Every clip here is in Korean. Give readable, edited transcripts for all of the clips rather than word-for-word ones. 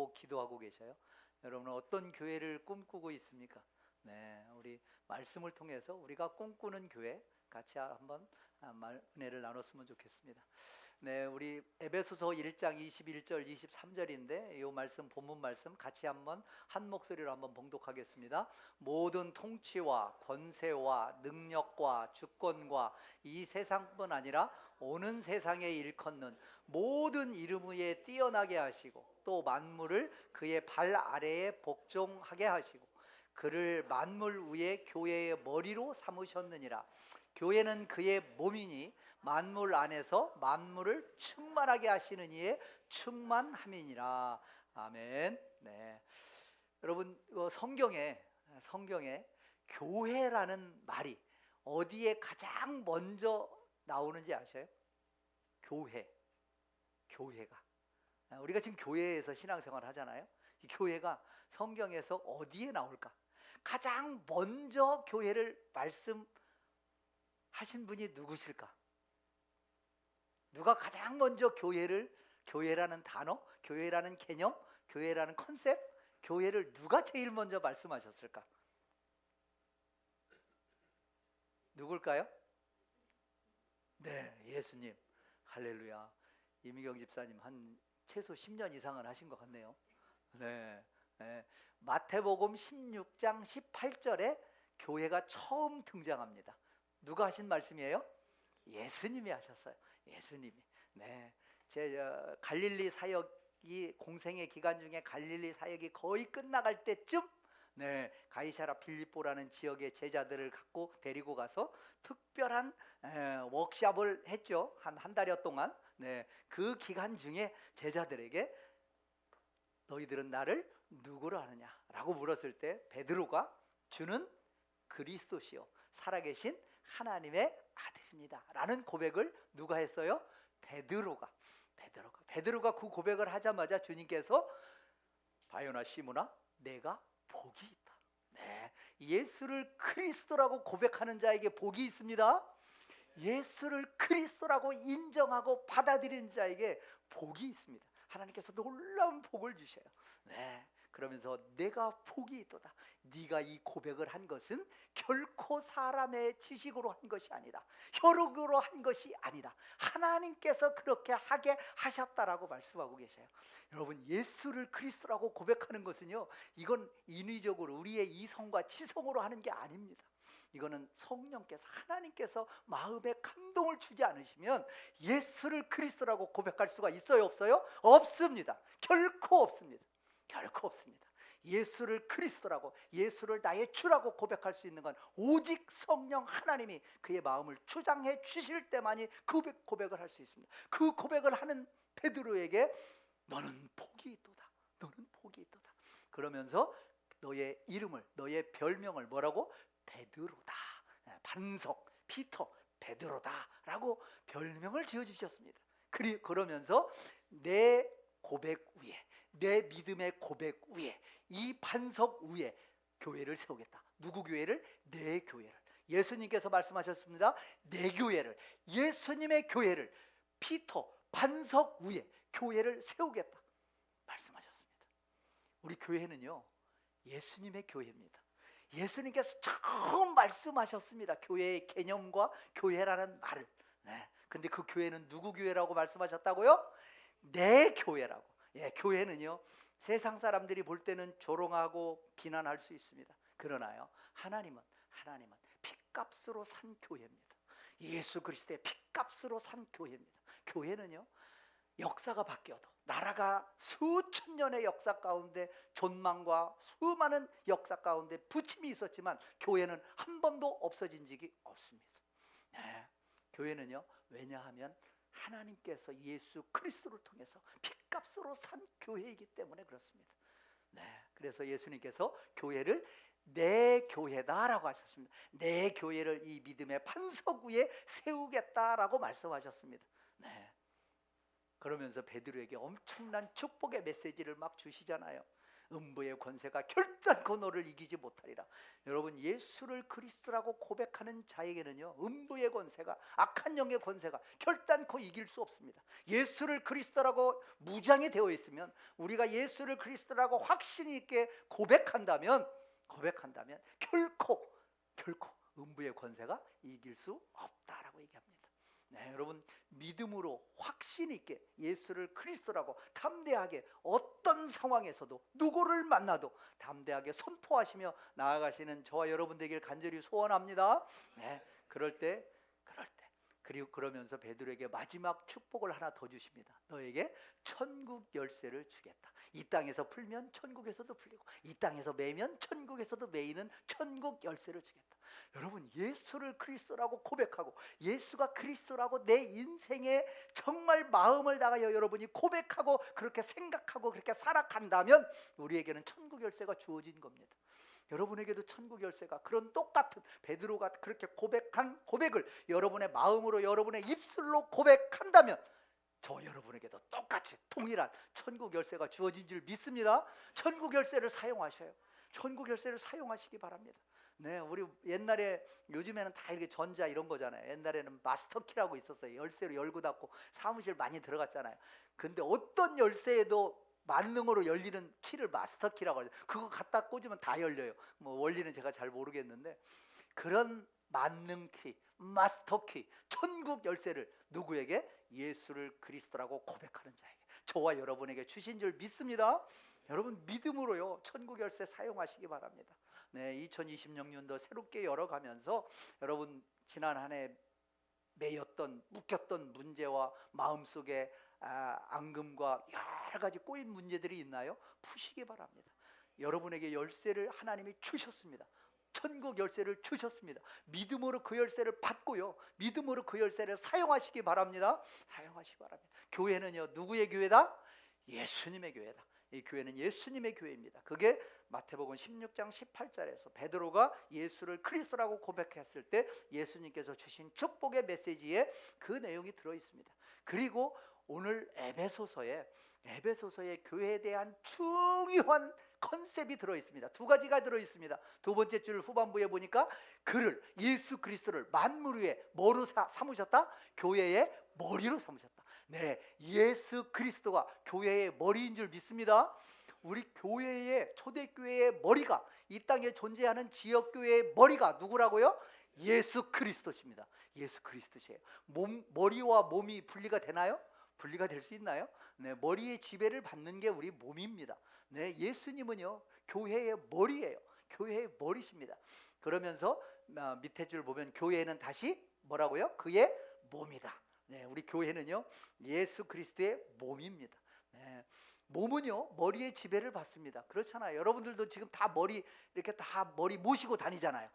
놓고 기도하고 계셔요? 여러분은 어떤 교회를 꿈꾸고 있습니까? 네, 우리 말씀을 통해서 우리가 꿈꾸는 교회 같이 한번 은혜를 나눴으면 좋겠습니다. 네, 우리 에베소서 1장 21절 23절인데 이 말씀, 본문 말씀 같이 한번 한 목소리로 한번 봉독하겠습니다. 모든 통치와 권세와 능력과 주권과 이 세상뿐 아니라 오는 세상에 일컫는 모든 이름 위에 뛰어나게 하시고 또 만물을 그의 발 아래에 복종하게 하시고 그를 만물 위에 교회의 머리로 삼으셨느니라. 교회는 그의 몸이니 만물 안에서 만물을 충만하게 하시는 이의 충만함이니라. 아멘. 네, 여러분 성경에 교회라는 말이 어디에 가장 먼저 나오는지 아셔요? 교회가 우리가 지금 교회에서 신앙생활 하잖아요. 이 교회가 성경에서 어디에 나올까? 가장 먼저 교회를 말씀하신 분이 누구실까? 누가 가장 먼저 교회라는 단어, 교회라는 개념, 교회라는 컨셉, 교회를 누가 제일 먼저 말씀하셨을까? 누굴까요? 네, 예수님. 할렐루야. 이미경 집사님 한 최소 10년 이상은 하신 것 같네요. 네, 네. 마태복음 16장 18절에 교회가 처음 등장합니다. 누가 하신 말씀이에요? 예수님이 하셨어요. 예수님이. 네, 제 갈릴리 사역이 공생의 기간 중에 갈릴리 사역이 거의 끝나갈 때쯤 가이사라 빌립보라는 지역의 제자들을 갖고 데리고 가서 특별한 워크숍을 했죠. 한 달여 동안. 그 기간 중에 제자들에게 너희들은 나를 누구로 아느냐라고 물었을 때 베드로가 주는 그리스도시요 살아계신 하나님의 아들입니다 라는 고백을 누가 했어요? 베드로가 그 고백을 하자마자 주님께서 바요나 시므나 내가 복이 있다. 네, 예수를 그리스도라고 고백하는 자에게 복이 있습니다. 예수를 그리스도라고 인정하고 받아들이는 자에게 복이 있습니다. 하나님께서 놀라운 복을 주셔요. 네, 그러면서 내가 복이 있도다. 네가 이 고백을 한 것은 결코 사람의 지식으로 한 것이 아니다. 혈육으로 한 것이 아니다. 하나님께서 그렇게 하게 하셨다라고 말씀하고 계셔요. 여러분, 예수를 그리스도라고 고백하는 것은요, 이건 인위적으로 우리의 이성과 지성으로 하는 게 아닙니다. 이거는 성령께서 하나님께서 마음에 감동을 주지 않으시면 예수를 그리스도라고 고백할 수가 있어요, 없어요? 없습니다. 결코 없습니다. 결코 없습니다. 예수를 그리스도라고, 예수를 나의 주라고 고백할 수 있는 건 오직 성령 하나님이 그의 마음을 주장해 주실 때만이 그 고백을 할 수 있습니다. 그 고백을 하는 베드로에게 너는 복이 있도다. 너는 복이 있도다. 그러면서 너의 이름을, 너의 별명을 뭐라고? 베드로다. 반석, 피터, 베드로다 라고 별명을 지어주셨습니다. 그러면서 내 고백 위에, 내 믿음의 고백 위에, 이 반석 위에 교회를 세우겠다. 누구 교회를? 내 교회를. 예수님께서 말씀하셨습니다. 내 교회를, 예수님의 교회를 피터, 반석 위에 교회를 세우겠다 말씀하셨습니다. 우리 교회는요, 예수님의 교회입니다. 예수님께서 처음 말씀하셨습니다. 교회의 개념과 교회라는 말을. 근데 그 교회는 누구 교회라고 말씀하셨다고요? 내 교회라고. 교회는요, 세상 사람들이 볼 때는 조롱하고 비난할 수 있습니다. 그러나요, 하나님은 핏값으로 산 교회입니다. 예수 그리스도의 핏값으로 산 교회입니다. 교회는요, 역사가 바뀌어도, 나라가 수천 년의 역사 가운데 존망과 수많은 역사 가운데 부침이 있었지만 교회는 한 번도 없어진 적이 없습니다. 교회는요, 왜냐하면 하나님께서 예수 그리스도를 통해서 핏값으로 산 교회이기 때문에 그렇습니다. 그래서 예수님께서 교회를 내 교회다라고 하셨습니다. 내 교회를 이 믿음의 반석 위에 세우겠다라고 말씀하셨습니다. 그러면서 베드로에게 엄청난 축복의 메시지를 막 주시잖아요. 음부의 권세가 결단코 너를 이기지 못하리라. 여러분, 예수를 그리스도라고 고백하는 자에게는요, 음부의 권세가, 악한 영의 권세가 결단코 이길 수 없습니다. 예수를 그리스도라고 무장이 되어 있으면, 우리가 예수를 그리스도라고 확신 있게 고백한다면 결코 음부의 권세가 이길 수 없다라고 얘기합니다. 네, 여러분, 믿음으로 확신 있게 예수를 그리스도라고 담대하게 어떤 상황에서도 누구를 만나도 담대하게 선포하시며 나아가시는 저와 여러분 되길 간절히 소원합니다. 네, 그럴 때 그리고 그러면서 베드로에게 마지막 축복을 하나 더 주십니다. 너에게 천국 열쇠를 주겠다. 이 땅에서 풀면 천국에서도 풀리고, 이 땅에서 매면 천국에서도 매이는 천국 열쇠를 주겠다. 여러분, 예수를 그리스도라고 고백하고 예수가 그리스도라고 내 인생에 정말 마음을 다하여 여러분이 고백하고 그렇게 생각하고 그렇게 살아간다면 우리에게는 천국 열쇠가 주어진 겁니다. 여러분에게도 천국 열쇠가, 그런 똑같은 베드로가 그렇게 고백한 고백을 여러분의 마음으로 여러분의 입술로 고백한다면 저 여러분에게도 똑같이 동일한 천국 열쇠가 주어진 줄 믿습니다. 천국 열쇠를 사용하셔요. 천국 열쇠를 사용하시기 바랍니다. 네, 우리 옛날에, 요즘에는 다 이렇게 전자 이런 거잖아요. 옛날에는 마스터키라고 있었어요. 열쇠로 열고 닫고 사무실 많이 들어갔잖아요. 근데 어떤 열쇠에도 만능으로 열리는 키를 마스터키라고 하죠. 그거 갖다 꽂으면 다 열려요. 뭐 원리는 제가 잘 모르겠는데, 그런 만능키, 마스터키, 천국 열쇠를 누구에게? 예수를 그리스도라고 고백하는 자에게, 저와 여러분에게 주신 줄 믿습니다. 여러분, 믿음으로요 천국 열쇠 사용하시기 바랍니다. 네, 2026년도 새롭게 열어가면서 여러분 지난 한 해 묶였던 문제와 마음속에 앙금과 여러 가지 꼬인 문제들이 있나요? 푸시기 바랍니다. 여러분에게 열쇠를 하나님이 주셨습니다. 천국 열쇠를 주셨습니다. 믿음으로 그 열쇠를 받고요, 믿음으로 그 열쇠를 사용하시기 바랍니다. 사용하시기 바랍니다. 교회는요, 누구의 교회다? 예수님의 교회다. 이 교회는 예수님의 교회입니다. 그게 마태복음 16장 18절에서 베드로가 예수를 그리스도라고 고백했을 때 예수님께서 주신 축복의 메시지에 그 내용이 들어 있습니다. 그리고 오늘 에베소서에 교회에 대한 중요한 컨셉이 들어 있습니다. 두 가지가 들어 있습니다. 두 번째 줄 후반부에 보니까 그를, 예수 그리스도를 만물 위에 뭐로 삼으셨다? 교회의 머리로 삼으셨다. 네, 예수 그리스도가 교회의 머리인 줄 믿습니다. 우리 교회의, 초대교회의 머리가, 이 땅에 존재하는 지역교회의 머리가 누구라고요? 예수 그리스도십니다. 예수 그리스도시에요. 머리와 몸이 분리가 되나요? 분리가 될 수 있나요? 네, 머리의 지배를 받는 게 우리 몸입니다. 네, 예수님은요 교회의 머리예요. 교회의 머리십니다. 그러면서 밑에 줄 보면 교회는 다시 뭐라고요? 그의 몸이다. 네, 우리 교회는요 예수 그리스도의 몸입니다. 네, 몸은요 머리의 지배를 받습니다. 그렇잖아요. 여러분들도 지금 다 이렇게 다 머리 모시고 다니잖아요.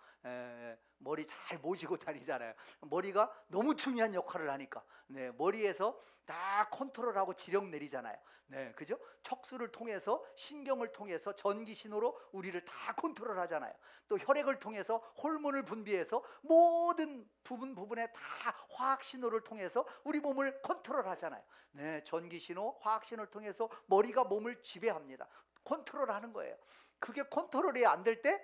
머리 잘 모시고 다니잖아요. 머리가 너무 중요한 역할을 하니까. 네, 머리에서 다 컨트롤하고 지령 내리잖아요. 네, 그죠? 척수를 통해서, 신경을 통해서 전기 신호로 우리를 다 컨트롤하잖아요. 또 혈액을 통해서 호르몬을 분비해서 모든 부분에 다 화학 신호를 통해서 우리 몸을 컨트롤하잖아요. 네, 전기 신호, 화학 신호를 통해서 머리가 몸을 지배합니다. 컨트롤하는 거예요. 그게 컨트롤이 안 될 때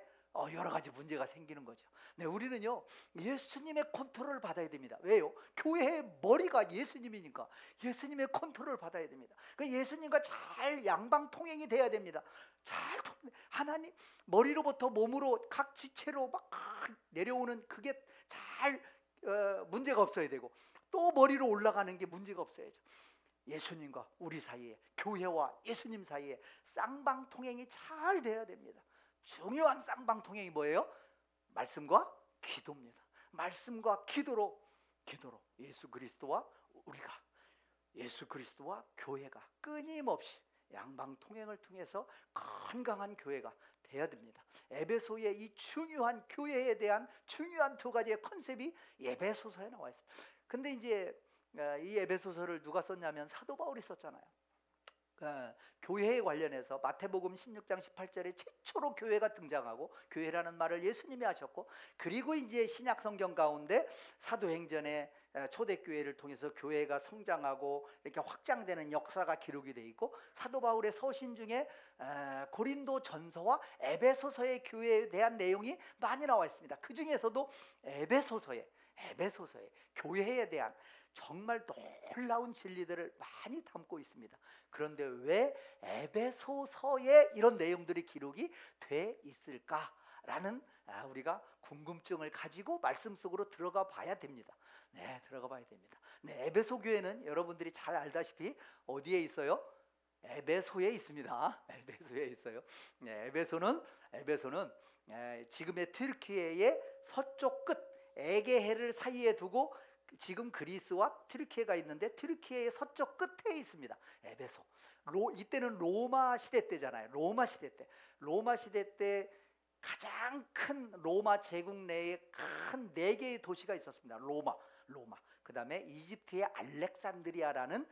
여러 가지 문제가 생기는 거죠. 네, 우리는요 예수님의 컨트롤을 받아야 됩니다. 왜요? 교회의 머리가 예수님이니까 예수님의 컨트롤을 받아야 됩니다. 그러니까 예수님과 잘 양방통행이 돼야 됩니다. 하나님 머리로부터 몸으로 각 지체로 막 내려오는 그게 잘 문제가 없어야 되고, 또 머리로 올라가는 게 문제가 없어야죠. 예수님과 우리 사이에, 교회와 예수님 사이에 쌍방통행이 잘 돼야 됩니다. 중요한 쌍방통행이 뭐예요? 말씀과 기도입니다. 말씀과 기도로 예수 그리스도와 교회가 끊임없이 양방통행을 통해서 건강한 교회가 돼야 됩니다. 에베소의 이 중요한 교회에 대한 중요한 두 가지의 컨셉이 에베소서에 나와 있습니다. 근데 이제 이 에베소서를 누가 썼냐면 사도 바울이 썼잖아요. 교회에 관련해서 마태복음 16장 18절에 최초로 교회가 등장하고, 교회라는 말을 예수님이 하셨고, 그리고 이제 신약 성경 가운데 사도행전의 초대교회를 통해서 교회가 성장하고 이렇게 확장되는 역사가 기록이 되어 있고, 사도 바울의 서신 중에 고린도 전서와 에베소서의 교회에 대한 내용이 많이 나와 있습니다. 그 중에서도 에베소서의 교회에 대한 정말 놀라운 진리들을 많이 담고 있습니다. 그런데 왜 에베소서에 이런 내용들이 기록이 돼 있을까라는 우리가 궁금증을 가지고 말씀 속으로 들어가 봐야 됩니다. 네, 들어가 봐야 됩니다. 네, 에베소 교회는 여러분들이 잘 알다시피 어디에 있어요? 에베소에 있습니다. 에베소에 있어요. 네, 에베소는 지금의 튀르키예의 서쪽 끝 에게해를 사이에 두고, 지금 그리스와 튀르키예가 있는데 튀르키예의 서쪽 끝에 있습니다. 에베소. 이때는 로마 시대 때잖아요. 로마 시대 때 가장 큰 로마 제국 내에 큰 4개의 도시가 있었습니다. 로마. 그 다음에 이집트의 알렉산드리아라는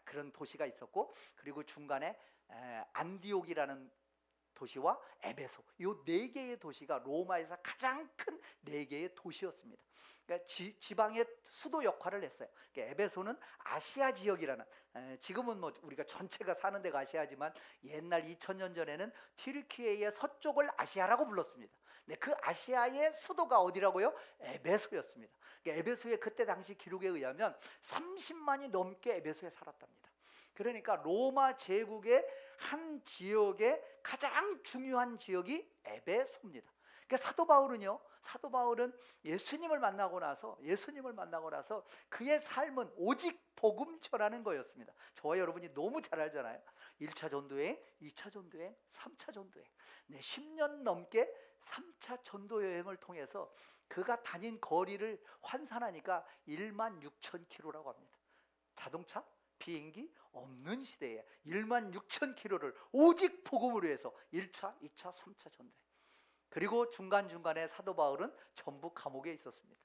그런 도시가 있었고, 그리고 중간에 안디옥이라는 도시와 에베소, 이 4개의 도시가 로마에서 가장 큰 4개의 도시였습니다. 그러니까 지방의 수도 역할을 했어요. 그러니까 에베소는 아시아 지역이라는, 지금은 뭐 우리가 전체가 사는 데가 아시아지만 옛날 2000년 전에는 튀르키예의 서쪽을 아시아라고 불렀습니다. 네, 그 아시아의 수도가 어디라고요? 에베소였습니다. 그러니까 에베소의 그때 당시 기록에 의하면 30만이 넘게 에베소에 살았답니다. 그러니까 로마 제국의 한 지역의 가장 중요한 지역이 에베소입니다. 그러니까 사도 바울은 예수님을 만나고 나서 그의 삶은 오직 복음 전하는 거였습니다. 저와 여러분이 너무 잘 알잖아요. 1차 전도여행, 2차 전도여행, 3차 전도여행. 네, 10년 넘게 3차 전도 여행을 통해서 그가 다닌 거리를 환산하니까 16,000km라고 합니다. 자동차, 비행기 없는 시대에 16,000km를 오직 복음을 위해서 1차, 2차, 3차 전도여행. 그리고 중간중간에 사도 바울은 전부 감옥에 있었습니다.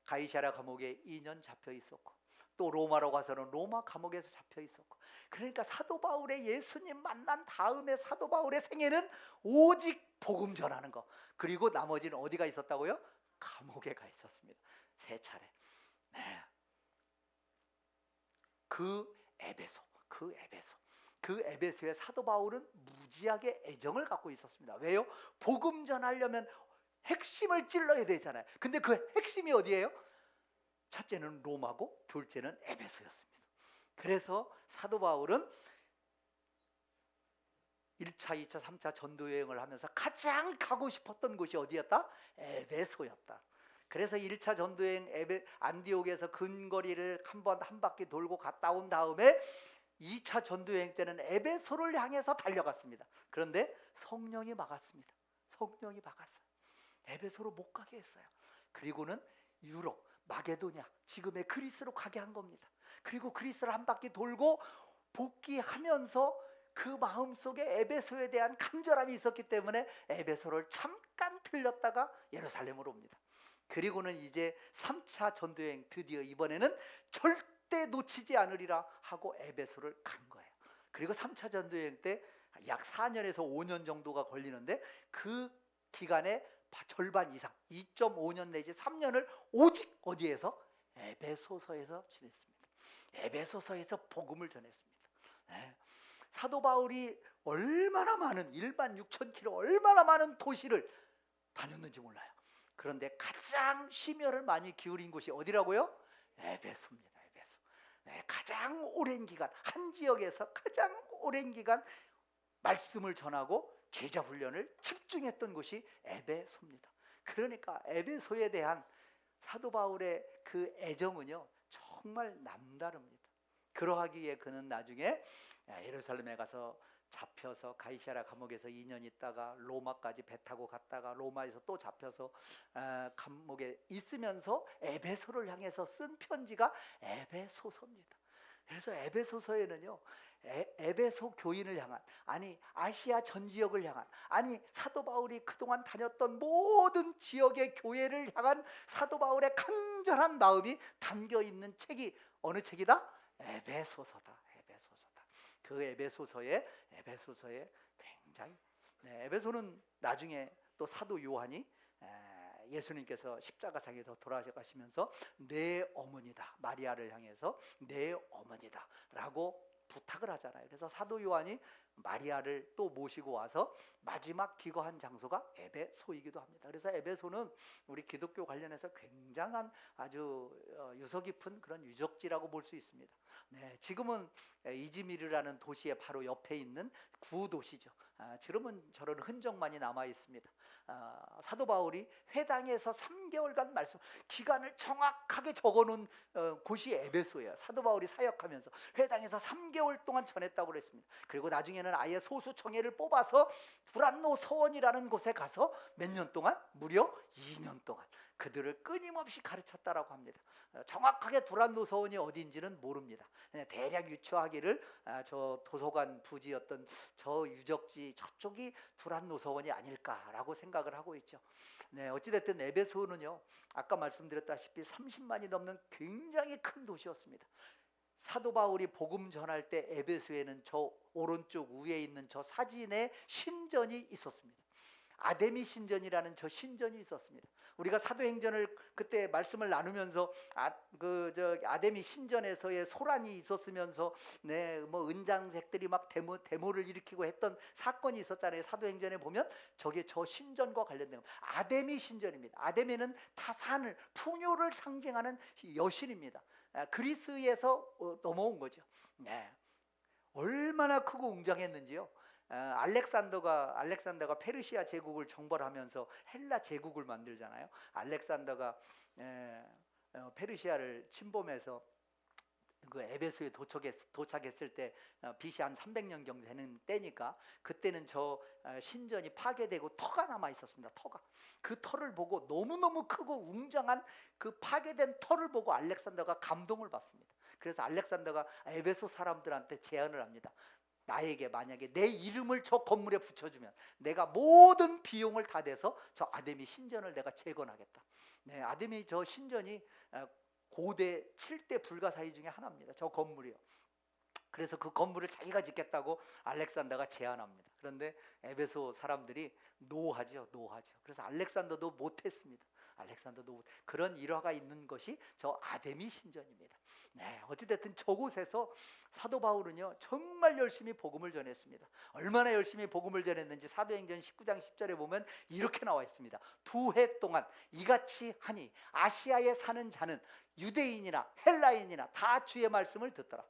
가이사랴 감옥에 2년 잡혀 있었고, 또 로마로 가서는 로마 감옥에서 잡혀 있었고, 그러니까 사도 바울의 예수님 만난 다음에 사도 바울의 생애는 오직 복음 전하는 거. 그리고 나머지는 어디가 있었다고요? 감옥에 가 있었습니다. 3차례. 네. 그 에베소에 사도 바울은 무지하게 애정을 갖고 있었습니다. 왜요? 복음 전하려면 핵심을 찔러야 되잖아요. 근데 그 핵심이 어디예요? 첫째는 로마고 둘째는 에베소였습니다. 그래서 사도 바울은 1차, 2차, 3차 전도 여행을 하면서 가장 가고 싶었던 곳이 어디였다? 에베소였다. 그래서 1차 전도여행 안디옥에서 근거리를 한 바퀴 돌고 갔다 온 다음에 2차 전도여행 때는 에베소를 향해서 달려갔습니다. 그런데 성령이 막았습니다. 에베소로 못 가게 했어요. 그리고는 유럽, 마게도냐, 지금의 그리스로 가게 한 겁니다. 그리고 그리스를 한 바퀴 돌고 복귀하면서 그 마음속에 에베소에 대한 간절함이 있었기 때문에 에베소를 잠깐 들렸다가 예루살렘으로 옵니다. 그리고는 이제 3차 전도여행, 드디어 이번에는 절대 놓치지 않으리라 하고 에베소를 간 거예요. 그리고 3차 전도여행 때 약 4년에서 5년 정도가 걸리는데, 그 기간에 절반 이상 2.5년 내지 3년을 오직 어디에서? 에베소서에서 지냈습니다. 에베소서에서 복음을 전했습니다. 네. 사도 바울이 얼마나 많은 16,000km 얼마나 많은 도시를 다녔는지 몰라요. 그런데 가장 심혈을 많이 기울인 곳이 어디라고요? 에베소입니다. 에베소. 네, 가장 오랜 기간, 한 지역에서 가장 오랜 기간 말씀을 전하고 제자 훈련을 집중했던 곳이 에베소입니다. 그러니까 에베소에 대한 사도 바울의 그 애정은요 정말 남다릅니다. 그러하기에 그는 나중에 예루살렘에 가서 잡혀서 가이사랴 감옥에서 2년 있다가 로마까지 배 타고 갔다가 로마에서 또 잡혀서 감옥에 있으면서 에베소를 향해서 쓴 편지가 에베소서입니다. 그래서 에베소서에는요 에베소 교인을 향한, 아니 아시아 전 지역을 향한, 아니 사도 바울이 그동안 다녔던 모든 지역의 교회를 향한 사도 바울의 간절한 마음이 담겨 있는 책이 어느 책이다? 에베소서다. 그 에베소서에 굉장히 에베소는 나중에 또 사도 요한이 예수님께서 십자가상에서 돌아가시면서 내 어머니다, 마리아를 향해서 내 어머니다 라고 부탁을 하잖아요. 그래서 사도 요한이 마리아를 또 모시고 와서 마지막 기거한 장소가 에베소이기도 합니다. 그래서 에베소는 우리 기독교 관련해서 굉장한 아주 유서 깊은 그런 유적지라고 볼 수 있습니다. 지금은 이즈미르라는 도시의 바로 옆에 있는 구도시죠. 지금은 저런 흔적만이 남아 있습니다. 사도 바울이 회당에서 3개월간 말씀 기간을 정확하게 적어놓은 곳이 에베소예요. 사도 바울이 사역하면서 회당에서 3개월 동안 전했다고 그랬습니다. 그리고 나중에는 아예 소수청회를 뽑아서 두란노 서원이라는 곳에 가서 몇 년 동안? 무려 2년 동안 그들을 끊임없이 가르쳤다라고 합니다. 정확하게 두란노 서원이 어딘지는 모릅니다. 대략 유추하기를 저 도서관 부지였던 저 유적지 저쪽이 두란노 서원이 아닐까라고 생각을 하고 있죠. 어찌됐든 에베소는요, 아까 말씀드렸다시피 30만이 넘는 굉장히 큰 도시였습니다. 사도 바울이 복음 전할 때 에베소에는 저 오른쪽 위에 있는 저 사진에 신전이 있었습니다. 아데미 신전이라는 저 신전이 있었습니다. 우리가 사도행전을 그때 말씀을 나누면서 아데미 신전에서의 소란이 있었으면서 뭐 은장색들이 막 데모를 일으키고 했던 사건이 있었잖아요. 사도행전에 보면 저게 저 신전과 관련된 겁니다. 아데미 신전입니다. 아데미는 타산을, 풍요를 상징하는 여신입니다. 그리스에서 넘어온 거죠. 얼마나 크고 웅장했는지요. 알렉산더가 페르시아 제국을 정벌하면서 헬라 제국을 만들잖아요. 알렉산더가 페르시아를 침범해서 그 에베소에 도착했을 때 BC 한 300년 정도 되는 때니까 그때는 저 신전이 파괴되고 터가 남아 있었습니다. 그 터를 보고 너무너무 크고 웅장한 그 파괴된 터를 보고 알렉산더가 감동을 받습니다. 그래서 알렉산더가 에베소 사람들한테 제안을 합니다. 나에게 만약에 내 이름을 저 건물에 붙여주면 내가 모든 비용을 다 대서 저 아데미 신전을 내가 재건하겠다. 아데미 저 신전이 고대 7대 불가사의 중에 하나입니다. 저 건물이요. 그래서 그 건물을 자기가 짓겠다고 알렉산더가 제안합니다. 그런데 에베소 사람들이 노하죠. 그래서 알렉산더도 못했습니다. 그런 일화가 있는 것이 저 아데미 신전입니다. 어찌됐든 저곳에서 사도 바울은요 정말 열심히 복음을 전했습니다. 얼마나 열심히 복음을 전했는지 사도행전 19장 10절에 보면 이렇게 나와 있습니다. 2해 동안 이같이 하니 아시아에 사는 자는 유대인이나 헬라인이나 다 주의 말씀을 듣더라.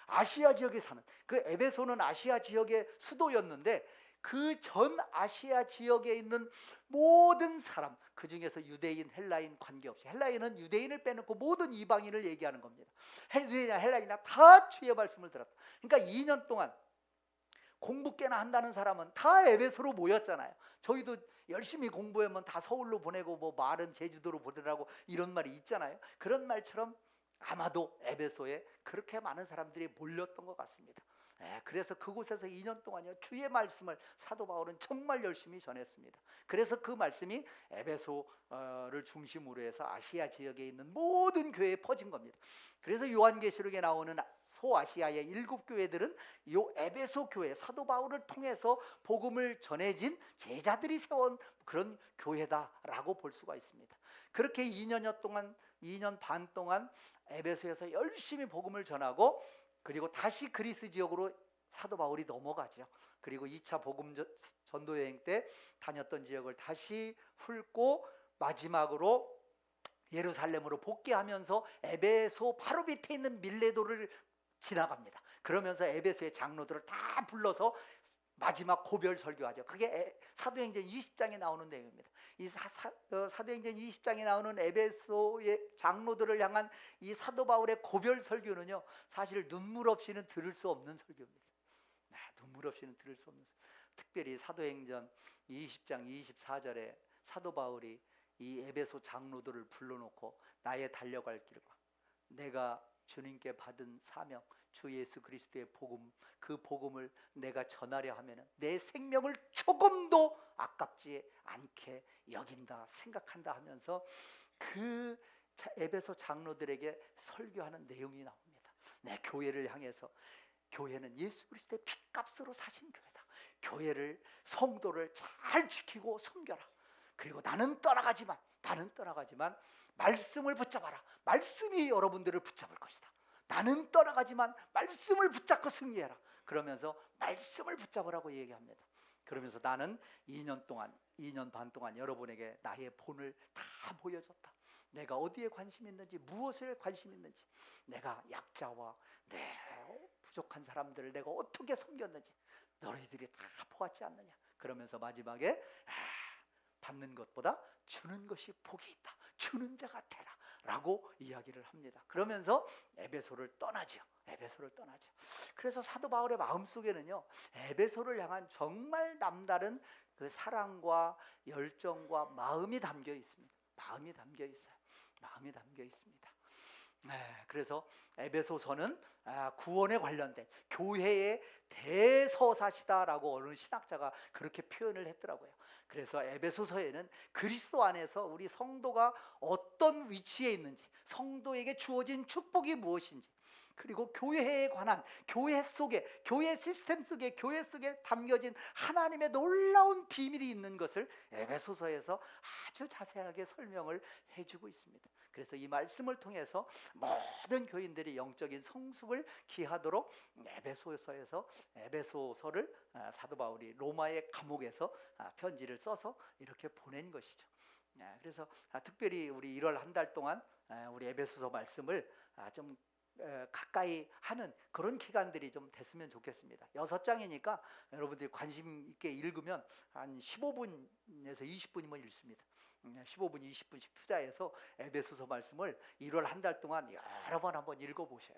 아시아 지역에 사는 그 에베소는 아시아 지역의 수도였는데 그 전 아시아 지역에 있는 모든 사람, 그 중에서 유대인, 헬라인 관계없이, 헬라인은 유대인을 빼놓고 모든 이방인을 얘기하는 겁니다. 유대인이나 헬라인이나 다 주의 말씀을 들었다. 그러니까 2년 동안 공부 꽤나 한다는 사람은 다 에베소로 모였잖아요. 저희도 열심히 공부하면 다 서울로 보내고 뭐 말은 제주도로 보내라고 이런 말이 있잖아요. 그런 말처럼 아마도 에베소에 그렇게 많은 사람들이 몰렸던 것 같습니다. 그래서 그곳에서 2년 동안요 주의 말씀을 사도 바울은 정말 열심히 전했습니다. 그래서 그 말씀이 에베소를 중심으로 해서 아시아 지역에 있는 모든 교회에 퍼진 겁니다. 그래서 요한계시록에 나오는 소아시아의 7교회들은 이 에베소 교회, 사도 바울을 통해서 복음을 전해진 제자들이 세운 그런 교회다라고 볼 수가 있습니다. 그렇게 2년 반 동안 에베소에서 열심히 복음을 전하고 그리고 다시 그리스 지역으로 사도 바울이 넘어가죠. 그리고 2차 복음 전도 여행 때 다녔던 지역을 다시 훑고 마지막으로 예루살렘으로 복귀하면서 에베소 바로 밑에 있는 밀레도를 지나갑니다. 그러면서 에베소의 장로들을 다 불러서 마지막 고별 설교하죠. 그게 사도행전 20장에 나오는 내용입니다. 이 사도행전 20장에 나오는 에베소의 장로들을 향한 이 사도 바울의 고별 설교는요 사실 눈물 없이는 들을 수 없는 설교입니다. 특별히 사도행전 20장 24절에 사도 바울이 이 에베소 장로들을 불러놓고 나의 달려갈 길과 내가 주님께 받은 사명, 주 예수 그리스도의 복음, 그 복음을 내가 전하려 하면 내 생명을 조금도 아깝지 않게 여긴다, 생각한다 하면서 그 에베소 장로들에게 설교하는 내용이 나옵니다. 교회를 향해서 교회는 예수 그리스도의 핏값으로 사신 교회다. 교회를, 성도를 잘 지키고 섬겨라. 그리고 나는 떠나가지만 말씀을 붙잡아라. 말씀이 여러분들을 붙잡을 것이다. 나는 떠나가지만 말씀을 붙잡고 승리해라. 그러면서 말씀을 붙잡으라고 얘기합니다. 그러면서 나는 2년 반 동안 여러분에게 나의 본을 다 보여줬다. 내가 어디에 관심 있는지, 무엇에 관심 있는지, 내가 약자와 부족한 사람들을 내가 어떻게 섬겼는지 너희들이 다 보았지 않느냐. 그러면서 마지막에 받는 것보다 주는 것이 복이 있다. 주는 자가 되라 라고 이야기를 합니다. 그러면서 에베소를 떠나죠. 그래서 사도 바울의 마음속에는요, 에베소를 향한 정말 남다른 그 사랑과 열정과 마음이 담겨 있습니다. 마음이 담겨 있습니다. 그래서 에베소서는 구원에 관련된 교회의 대서사시다라고 어느 신학자가 그렇게 표현을 했더라고요. 그래서 에베소서에는 그리스도 안에서 우리 성도가 어떤 위치에 있는지, 성도에게 주어진 축복이 무엇인지, 그리고 교회에 관한, 교회 시스템 속에, 교회 속에 담겨진 하나님의 놀라운 비밀이 있는 것을 에베소서에서 아주 자세하게 설명을 해주고 있습니다. 그래서 이 말씀을 통해서 모든 교인들이 영적인 성숙을 기하도록 에베소서를 사도 바울이 로마의 감옥에서 편지를 써서 이렇게 보낸 것이죠. 그래서 특별히 우리 1월 한 달 동안 우리 에베소서 말씀을 좀 가까이 하는 그런 기간들이 좀 됐으면 좋겠습니다. 6장이니까 여러분들이 관심 있게 읽으면 한 15분에서 20분이면 읽습니다. 15분, 20분씩 투자해서 에베소서 말씀을 1월 한 달 동안 여러 번 한번 읽어보셔요.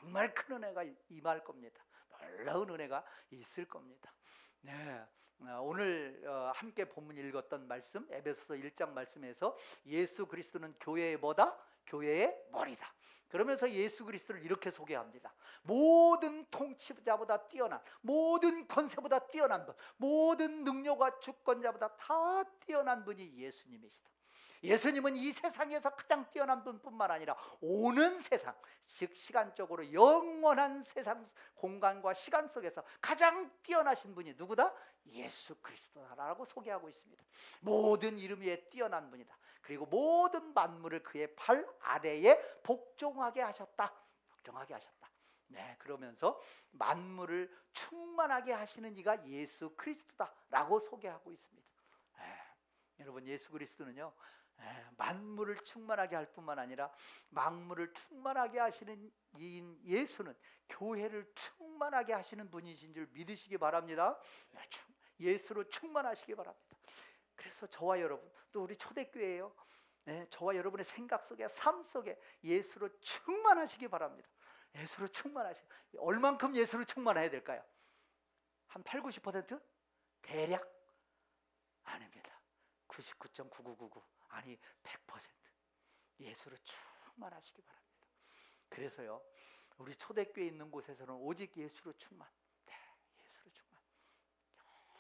정말 큰 은혜가 임할 겁니다. 놀라운 은혜가 있을 겁니다. 오늘 함께 본문 읽었던 말씀, 에베소서 1장 말씀에서 예수 그리스도는 교회의 뭐다? 교회의 머리다. 그러면서 예수 그리스도를 이렇게 소개합니다. 모든 통치자보다 뛰어난, 모든 권세보다 뛰어난 분, 모든 능력과 주권자보다 다 뛰어난 분이 예수님이시다. 예수님은 이 세상에서 가장 뛰어난 분뿐만 아니라 오는 세상, 즉 시간적으로 영원한 세상 공간과 시간 속에서 가장 뛰어나신 분이 누구다? 예수 그리스도다라고 소개하고 있습니다. 모든 이름 위에 뛰어난 분이다. 그리고 모든 만물을 그의 발 아래에 복종하게 하셨다. 그러면서 만물을 충만하게 하시는 이가 예수 그리스도다라고 소개하고 있습니다. 여러분, 예수 그리스도는요, 만물을 충만하게 할 뿐만 아니라 만물을 충만하게 하시는 이인 예수는 교회를 충만하게 하시는 분이신 줄 믿으시기 바랍니다. 예수로 충만하시기 바랍니다. 그래서 저와 여러분, 또 우리 초대교회예요. 저와 여러분의 생각 속에, 삶 속에 예수로 충만하시기 바랍니다. 예수로 충만하시기. 얼만큼 예수로 충만해야 될까요? 한 8, 90%? 대략? 아닙니다. 99.9999 아니 100% 예수로 충만하시기 바랍니다. 그래서요, 우리 초대교회 있는 곳에서는 오직 예수로 충만,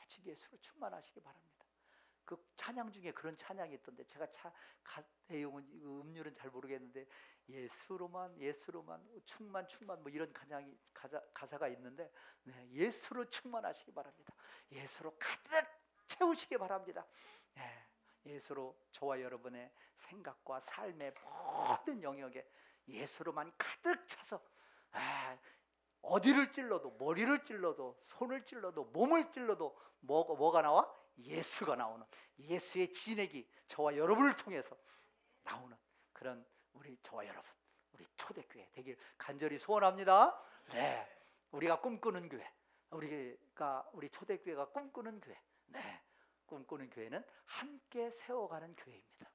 오직 예수로 충만하시기 바랍니다. 그 찬양 중에 그런 찬양이 있던데, 제가 내용은 음률은 잘 모르겠는데 예수로만 충만 뭐 이런 가사가 있는데, 예수로 충만하시기 바랍니다. 예수로 가득 채우시기 바랍니다. 예수로 저와 여러분의 생각과 삶의 모든 영역에 예수로만 가득 차서 어디를 찔러도, 머리를 찔러도, 손을 찔러도, 몸을 찔러도 뭐가 나와? 예수가 나오는, 예수의 진액이 저와 여러분을 통해서 나오는 그런 우리 저와 여러분, 우리 초대교회 되길 간절히 소원합니다. 우리가 꿈꾸는 교회, 우리 초대교회가 꿈꾸는 교회, 꿈꾸는 교회는 함께 세워가는 교회입니다.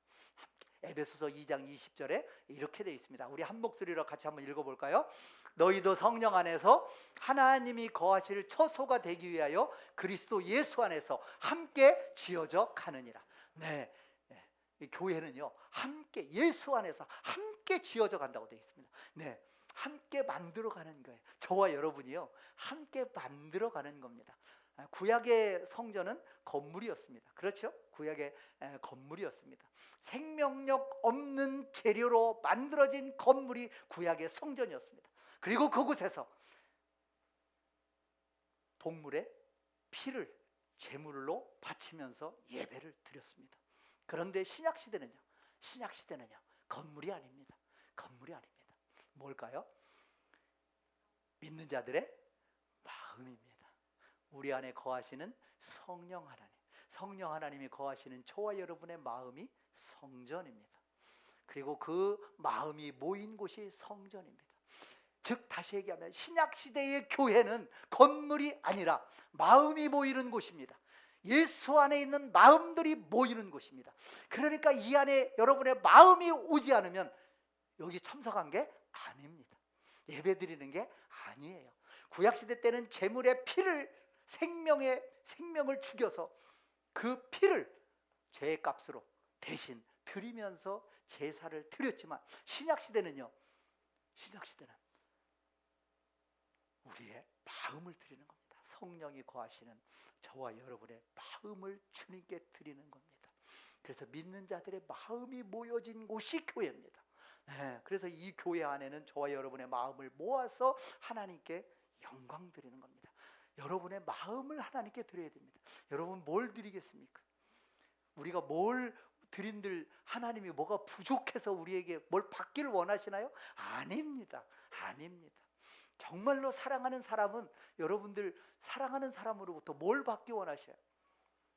에베소서 2장 20절에 이렇게 되어 있습니다. 우리 한 목소리로 같이 한번 읽어볼까요? 너희도 성령 안에서 하나님이 거하실 처소가 되기 위하여 그리스도 예수 안에서 함께 지어져 가느니라. 이 교회는요, 함께 예수 안에서 함께 지어져 간다고 되어 있습니다. 함께 만들어가는 거예요. 저와 여러분이요, 함께 만들어가는 겁니다. 구약의 성전은 건물이었습니다. 그렇죠? 구약의 건물이었습니다. 생명력 없는 재료로 만들어진 건물이 구약의 성전이었습니다. 그리고 그곳에서 동물의 피를 제물로 바치면서 예배를 드렸습니다. 그런데 신약 시대는요. 건물이 아닙니다. 뭘까요? 믿는 자들의 마음입니다. 우리 안에 거하시는 성령 하나님이 거하시는 저와 여러분의 마음이 성전입니다. 그리고 그 마음이 모인 곳이 성전입니다. 즉 다시 얘기하면 신약 시대의 교회는 건물이 아니라 마음이 모이는 곳입니다. 예수 안에 있는 마음들이 모이는 곳입니다. 그러니까 이 안에 여러분의 마음이 오지 않으면 여기 참석한 게 아닙니다. 예배드리는 게 아니에요. 구약시대 때는 제물의 피를 생명을 죽여서 그 피를 죄의 값으로 대신 드리면서 제사를 드렸지만 신약시대는 우리의 마음을 드리는 겁니다. 성령이 거하시는 저와 여러분의 마음을 주님께 드리는 겁니다. 그래서 믿는 자들의 마음이 모여진 곳이 교회입니다. 그래서 이 교회 안에는 저와 여러분의 마음을 모아서 하나님께 영광 드리는 겁니다. 여러분의 마음을 하나님께 드려야 됩니다. 여러분 뭘 드리겠습니까? 우리가 뭘 드린들 하나님이 뭐가 부족해서 우리에게 뭘 받기를 원하시나요? 아닙니다. 정말로 사랑하는 사람은 여러분들 사랑하는 사람으로부터 뭘 받기 원하셔요?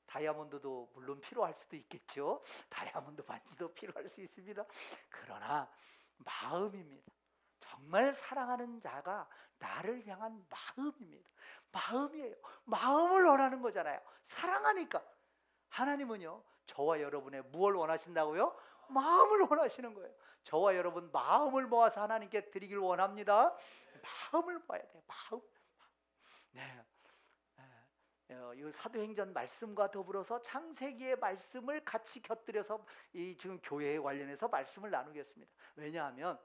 다이아몬드도 물론 필요할 수도 있겠죠. 다이아몬드 반지도 필요할 수 있습니다. 그러나 마음입니다. 정말 사랑하는 자가 나를 향한 마음입니다. 마음이에요. 마음을 원하는 거잖아요. 사랑하니까. 하나님은요, 저와 여러분의 무엇을 원하신다고요? 마음을 원하시는 거예요. 저와 여러분 마음을 모아서 하나님께 드리길 원합니다. 마음을 모아야 돼요. 마음. 네. 이 사도행전 말씀과 더불어서 창세기의 말씀을 같이 곁들여서 이 지금 교회에 관련해서 말씀을 나누겠습니다. 왜냐하면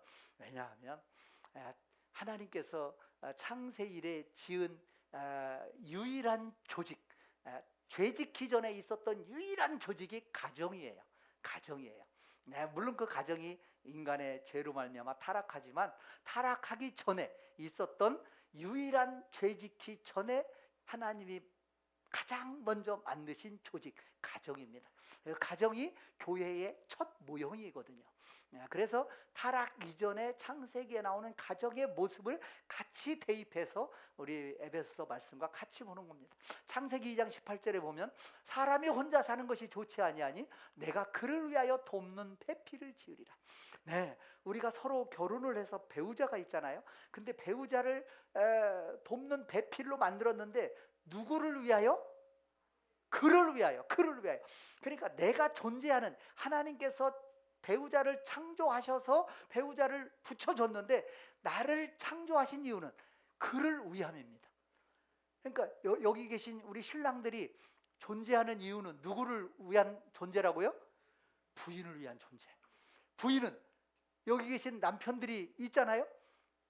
하나님께서 창세 이래 지은 유일한 조직, 죄짓기 전에 있었던 유일한 조직이 가정이에요. 네, 물론 그 가정이 인간의 죄로 말미암아 타락하지만 타락하기 전에 있었던 유일한 죄짓기 전에 하나님이 가장 먼저 만드신 조직, 가정입니다. 가정이 교회의 첫 모형이거든요. 그래서 타락 이전에 창세기에 나오는 가정의 모습을 같이 대입해서 우리 에베소서 말씀과 같이 보는 겁니다. 창세기 2장 18절에 보면 사람이 혼자 사는 것이 좋지 아니하니 내가 그를 위하여 돕는 배필을 지으리라. 네, 우리가 서로 결혼을 해서 배우자가 있잖아요. 근데 배우자를 돕는 배필로 만들었는데 누구를 위하여? 그를 위하여. 그러니까 내가 존재하는 하나님께서 배우자를 창조하셔서 배우자를 붙여줬는데 나를 창조하신 이유는 그를 위함입니다. 그러니까 여기 계신 우리 신랑들이 존재하는 이유는 누구를 위한 존재라고요? 부인을 위한 존재. 부인은 여기 계신 남편들이 있잖아요.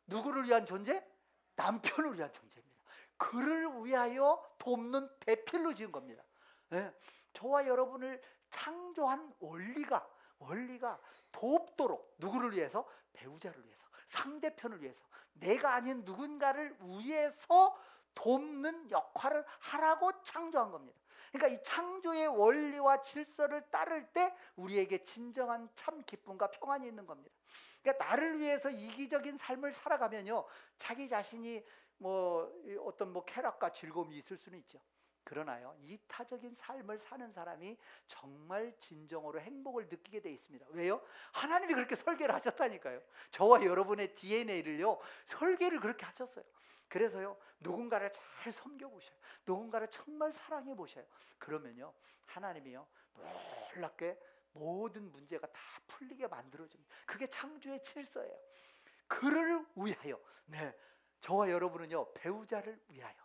누구를 위한 존재? 남편을 위한 존재입니다. 그를 위하여 돕는 배필로 지은 겁니다. 네. 저와 여러분을 창조한 원리가 돕도록 누구를 위해서? 배우자를 위해서, 상대편을 위해서, 내가 아닌 누군가를 위해서 돕는 역할을 하라고 창조한 겁니다. 그러니까 이 창조의 원리와 질서를 따를 때 우리에게 진정한 참 기쁨과 평안이 있는 겁니다. 그러니까 나를 위해서 이기적인 삶을 살아가면요, 자기 자신이 어떤 쾌락과 즐거움이 있을 수는 있죠. 그러나요, 이타적인 삶을 사는 사람이 정말 진정으로 행복을 느끼게 돼 있습니다. 왜요? 하나님이 그렇게 설계를 하셨다니까요. 저와 여러분의 DNA를요 설계를 그렇게 하셨어요. 그래서요, 누군가를 잘 섬겨보셔요. 누군가를 정말 사랑해 보셔요. 그러면요, 하나님이요 놀랍게 모든 문제가 다 풀리게 만들어줍니다. 그게 창조의 질서예요. 그를 위하여. 네, 저와 여러분은요 배우자를 위하여,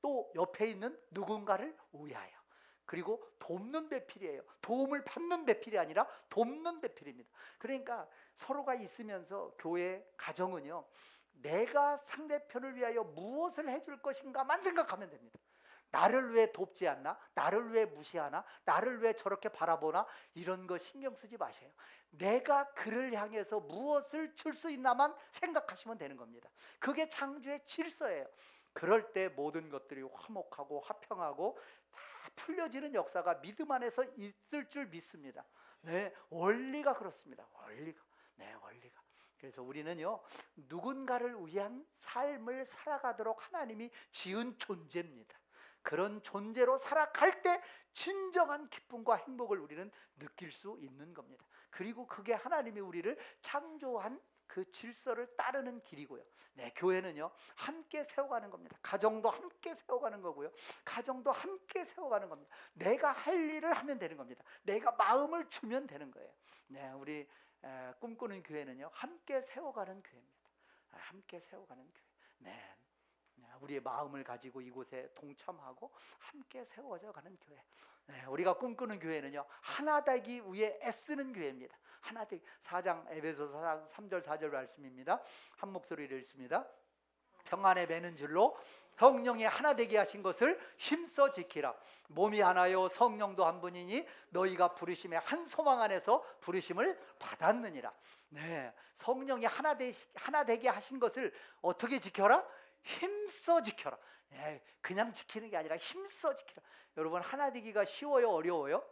또 옆에 있는 누군가를 위하여, 그리고 돕는 배필이에요. 도움을 받는 배필이 아니라 돕는 배필입니다. 그러니까 서로가 있으면서 교회 가정은요, 내가 상대편을 위하여 무엇을 해줄 것인가만 생각하면 됩니다. 나를 왜 돕지 않나? 나를 왜 무시하나? 나를 왜 저렇게 바라보나? 이런 거 신경 쓰지 마세요. 내가 그를 향해서 무엇을 줄 수 있나만 생각하시면 되는 겁니다. 그게 창조의 질서예요. 그럴 때 모든 것들이 화목하고 화평하고 다 풀려지는 역사가 믿음 안에서 있을 줄 믿습니다. 네, 원리가 그렇습니다. 원리가. 네, 원리가. 그래서 우리는요, 누군가를 위한 삶을 살아가도록 하나님이 지은 존재입니다. 그런 존재로 살아갈 때 진정한 기쁨과 행복을 우리는 느낄 수 있는 겁니다. 그리고 그게 하나님이 우리를 창조한 그 질서를 따르는 길이고요. 네, 교회는요, 함께 세워가는 겁니다. 가정도 함께 세워가는 거고요. 가정도 함께 세워가는 겁니다. 내가 할 일을 하면 되는 겁니다. 내가 마음을 주면 되는 거예요. 네, 우리 꿈꾸는 교회는요, 함께 세워가는 교회입니다. 함께 세워가는 교회. 네, 우리의 마음을 가지고 이곳에 동참하고 함께 세워져 가는 교회. 네, 우리가 꿈꾸는 교회는요, 하나 되기 위해 애쓰는 교회입니다. 하나 되기. 4장 에베소서 4장 3절 4절 말씀입니다. 한 목소리를 읽습니다. 평안에 매는 줄로 성령이 하나 되게 하신 것을 힘써 지키라. 몸이 하나요 성령도 한 분이니 너희가 부르심의 한 소망 안에서 부르심을 받았느니라. 네, 성령이 하나 되게 하신 것을 어떻게 지켜라? 힘써 지켜라. 네, 그냥 지키는 게 아니라 힘써 지키라. 여러분, 하나 되기가 쉬워요, 어려워요?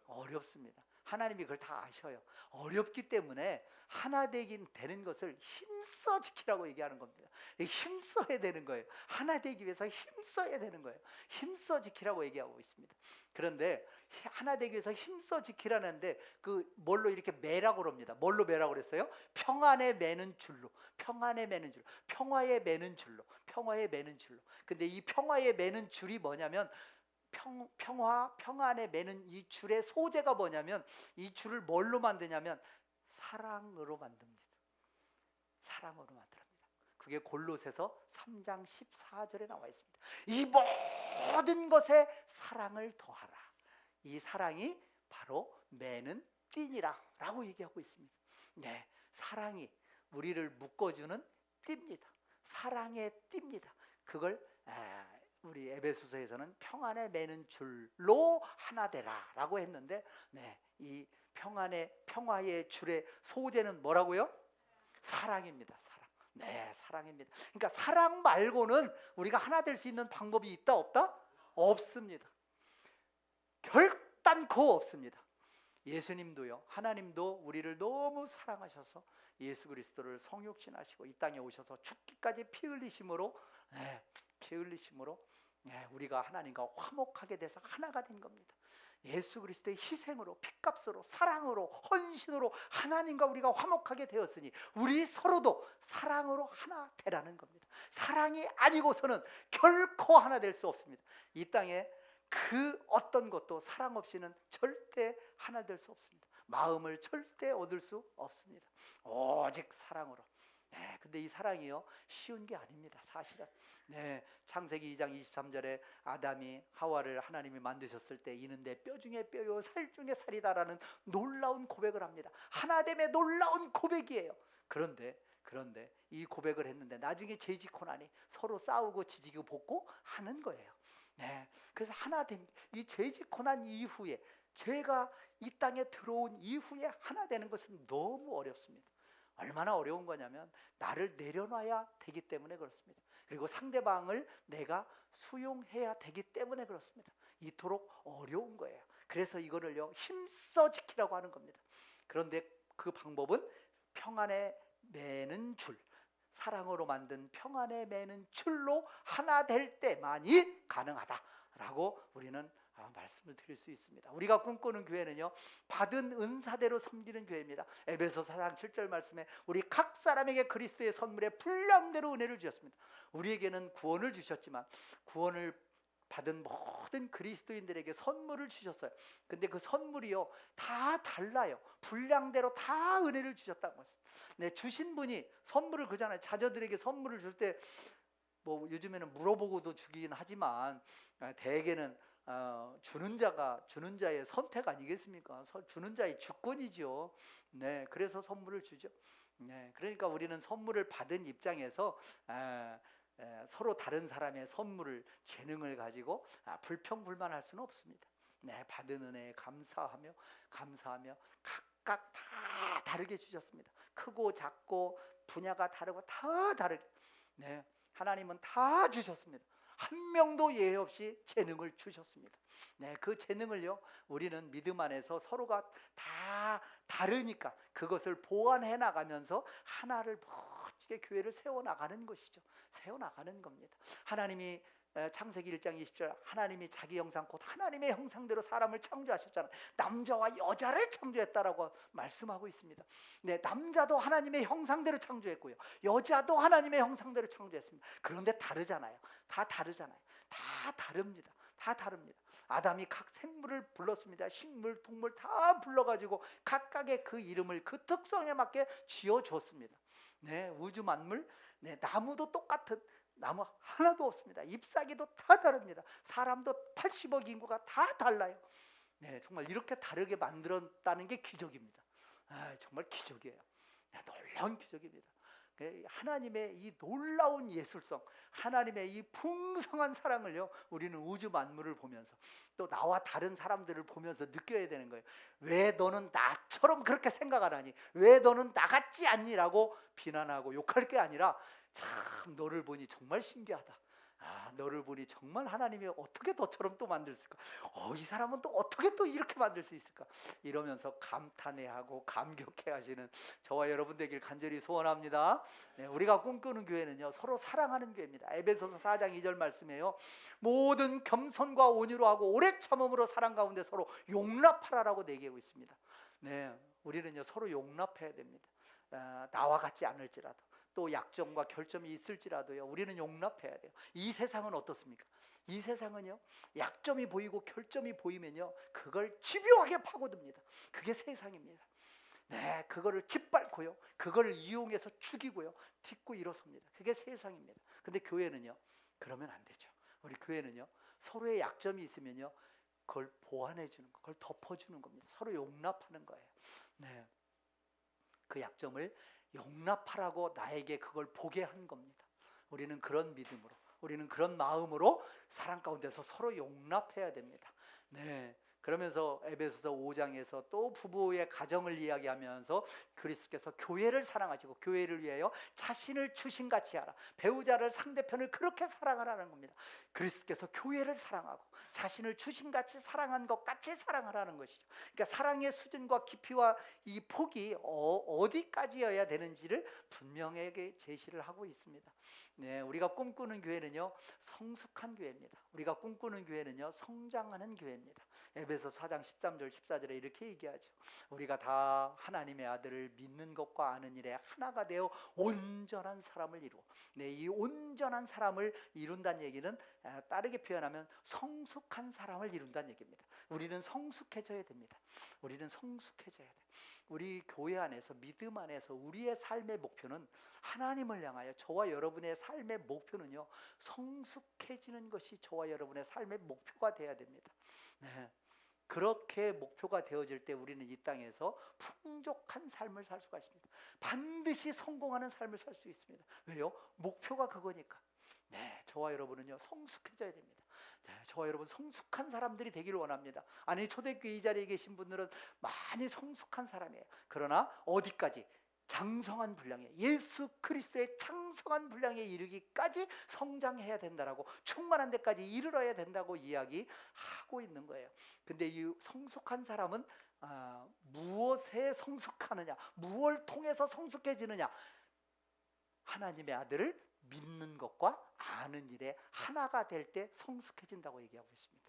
어렵습니다. 하나님이 그걸 다 아셔요. 어렵기 때문에 하나 되는 것을 힘써 지키라고 얘기하는 겁니다. 힘써야 되는 거예요. 하나 되기 위해서 힘써야 되는 거예요. 힘써 지키라고 얘기하고 있습니다. 그런데 하나 되기 위해서 힘써 지키라는데 그 뭘로 이렇게 매라고 그럽니다. 뭘로 매라고 그랬어요? 평안에 매는 줄로. 평안에 매는 줄. 평화에 매는 줄로. 평화에 매는 줄로. 근데 이 평화에 매는 줄이 뭐냐면 평안에 매는 이 줄의 소재가 뭐냐면 이 줄을 뭘로 만드냐면 사랑으로 만듭니다. 사랑으로 만듭니다. 그게 골로새서 3장 14절에 나와 있습니다. 이 모든 것에 사랑을 더하라. 이 사랑이 바로 매는 띠니라 라고 얘기하고 있습니다. 네, 사랑이 우리를 묶어주는 띠입니다. 사랑의 띠입니다. 그걸 우리 에베소서에서는 평안에 매는 줄로 하나 되라 라고 했는데, 네, 이 평화의 줄의 소재는 뭐라고요? 사랑입니다. 사랑. 네, 사랑입니다. 그러니까 사랑 말고는 우리가 하나 될 수 있는 방법이 있다 없다? 없습니다. 결단코 없습니다. 예수님도요, 하나님도 우리를 너무 사랑하셔서 예수 그리스도를 성육신하시고 이 땅에 오셔서 죽기까지 피 흘리심으로, 피 흘리심으로 우리가 하나님과 화목하게 돼서 하나가 된 겁니다. 예수 그리스도의 희생으로, 핏값으로, 사랑으로, 헌신으로 하나님과 우리가 화목하게 되었으니 우리 서로도 사랑으로 하나 되라는 겁니다. 사랑이 아니고서는 결코 하나 될 수 없습니다. 이 땅에 그 어떤 것도 사랑 없이는 절대 하나 될 수 없습니다. 마음을 절대 얻을 수 없습니다. 오직 사랑으로. 네, 근데 이 사랑이요, 쉬운 게 아닙니다. 사실은. 네, 창세기 2장 23절에 아담이 하와를 하나님이 만드셨을 때 이는 내 뼈 중에 뼈요 살 중에 살이다라는 놀라운 고백을 합니다. 하나됨의 놀라운 고백이에요. 그런데 이 고백을 했는데 나중에 죄짓고나니 서로 싸우고 지지고 볶고 하는 거예요. 네, 그래서 하나 된 이 죄짓고 난 이후에, 죄가 이 땅에 들어온 이후에 하나 되는 것은 너무 어렵습니다. 얼마나 어려운 거냐면 나를 내려놔야 되기 때문에 그렇습니다. 그리고 상대방을 내가 수용해야 되기 때문에 그렇습니다. 이토록 어려운 거예요. 그래서 이거를요, 힘써 지키라고 하는 겁니다. 그런데 그 방법은 평안에 매는 줄, 사랑으로 만든 평안에 매는 줄로 하나 될 때만이 가능하다라고 우리는 말씀을 드릴 수 있습니다. 우리가 꿈꾸는 교회는요, 받은 은사대로 섬기는 교회입니다. 에베소 4장 7절 말씀에 우리 각 사람에게 그리스도의 선물에 분량대로 은혜를 주셨습니다. 우리에게는 구원을 주셨지만 구원을 받은 모든 그리스도인들에게 선물을 주셨어요. 근데 그 선물이요, 다 달라요. 분량대로 다 은혜를 주셨다는 것입니다. 네, 주신 분이 선물을 그잖아요. 자녀들에게 선물을 줄 때 뭐 요즘에는 물어보고도 주긴 하지만 대개는 주는 자의 선택 아니겠습니까? 주는 자의 주권이죠. 네, 그래서 선물을 주죠. 네, 그러니까 우리는 선물을 받은 입장에서 서로 다른 사람의 선물을, 재능을 가지고 불평불만할 수는 없습니다. 네, 받은 은혜에 감사하며 각각 다 다르게 주셨습니다. 크고 작고 분야가 다르고 다 다르게. 네, 하나님은 다 주셨습니다. 한 명도 예외 없이 재능을 주셨습니다. 네, 그 재능을요, 우리는 믿음 안에서 서로가 다 다르니까 그것을 보완해 나가면서 하나를 멋지게 교회를 세워 나가는 것이죠. 세워 나가는 겁니다. 하나님이 창세기 1장 20절, 하나님이 자기 형상 곧 하나님의 형상대로 사람을 창조하셨잖아요. 남자와 여자를 창조했다라고 말씀하고 있습니다. 네, 남자도 하나님의 형상대로 창조했고요, 여자도 하나님의 형상대로 창조했습니다. 그런데 다르잖아요. 다 다르잖아요. 다 다릅니다. 다 다릅니다. 아담이 각 생물을 불렀습니다. 식물, 동물 다 불러가지고 각각의 그 이름을 그 특성에 맞게 지어줬습니다. 네, 우주 만물, 네, 나무도 똑같은 나무 하나도 없습니다. 잎사귀도 다 다릅니다. 사람도 80억 인구가 다 달라요. 네, 정말 이렇게 다르게 만들었다는 게 기적입니다. 정말 기적이에요. 네, 놀라운 기적입니다. 하나님의 이 놀라운 예술성, 하나님의 이 풍성한 사랑을요, 우리는 우주 만물을 보면서 또 나와 다른 사람들을 보면서 느껴야 되는 거예요. 왜 너는 나처럼 그렇게 생각 안 하니? 왜 너는 나 같지 않니?라고 비난하고 욕할 게 아니라, 참 너를 보니 정말 신기하다. 너를 보니 정말 하나님이 어떻게 너처럼 또 만들 수 있을까? 이 사람은 또 어떻게 또 이렇게 만들 수 있을까? 이러면서 감탄해하고 감격해하시는 저와 여러분 되길 간절히 소원합니다. 네, 우리가 꿈꾸는 교회는요, 서로 사랑하는 교회입니다. 에베소서 4장 2절 말씀에요, 모든 겸손과 온유로 하고 오래 참음으로 사랑 가운데 서로 용납하라라고 얘기하고 있습니다. 네, 우리는요 서로 용납해야 됩니다. 나와 같지 않을지라도, 또 약점과 결점이 있을지라도요, 우리는 용납해야 돼요. 이 세상은 어떻습니까? 이 세상은요, 약점이 보이고 결점이 보이면요, 그걸 집요하게 파고듭니다. 그게 세상입니다. 네, 그거를 짓밟고요, 그걸 이용해서 죽이고요, 딛고 일어섭니다. 그게 세상입니다. 근데 교회는요, 그러면 안 되죠. 우리 교회는요, 서로의 약점이 있으면요, 그걸 보완해 주는 거, 그걸 덮어주는 겁니다. 서로 용납하는 거예요. 네, 그 약점을 용납하라고 나에게 그걸 보게 한 겁니다. 우리는 그런 믿음으로, 우리는 그런 마음으로 사랑 가운데서 서로 용납해야 됩니다. 네, 그러면서 에베소서 5장에서 또 부부의 가정을 이야기하면서 그리스도께서 교회를 사랑하시고 교회를 위하여 자신을 주신같이 하라. 배우자를, 상대편을 그렇게 사랑하라는 겁니다. 그리스도께서 교회를 사랑하고 자신을 주신같이 사랑한 것 같이 사랑하라는 것이죠. 그러니까 사랑의 수준과 깊이와 이 폭이 어디까지여야 되는지를 분명하게 제시를 하고 있습니다. 네, 우리가 꿈꾸는 교회는요, 성숙한 교회입니다. 우리가 꿈꾸는 교회는요, 성장하는 교회입니다. 에베소 4장 13절 14절에 이렇게 얘기하죠. 우리가 다 하나님의 아들을 믿는 것과 아는 일에 하나가 되어 온전한 사람을 이루어. 네, 이 온전한 사람을 이룬다는 얘기는 다르게 표현하면 성숙한 사람을 이룬다는 얘기입니다. 우리는 성숙해져야 됩니다. 우리는 성숙해져야 돼. 우리 교회 안에서, 믿음 안에서 우리의 삶의 목표는, 하나님을 향하여 저와 여러분의 삶의 목표는요, 성숙해지는 것이 저와 여러분의 삶의 목표가 되어야 됩니다. 네, 그렇게 목표가 되어질 때 우리는 이 땅에서 풍족한 삶을 살 수가 있습니다. 반드시 성공하는 삶을 살 수 있습니다. 왜요? 목표가 그거니까. 네, 저와 여러분은요, 성숙해져야 됩니다. 저와 여러분 성숙한 사람들이 되기를 원합니다. 아니, 초대교회 이 자리에 계신 분들은 많이 성숙한 사람이에요. 그러나 어디까지? 장성한 분량에, 예수 그리스도의 장성한 분량에 이르기까지 성장해야 된다라고, 충만한 데까지 이르러야 된다고 이야기하고 있는 거예요. 근데 이 성숙한 사람은 무엇에 성숙하느냐, 무엇을 통해서 성숙해지느냐? 하나님의 아들을 믿는 것과 아는 일에 하나가 될 때 성숙해진다고 얘기하고 있습니다.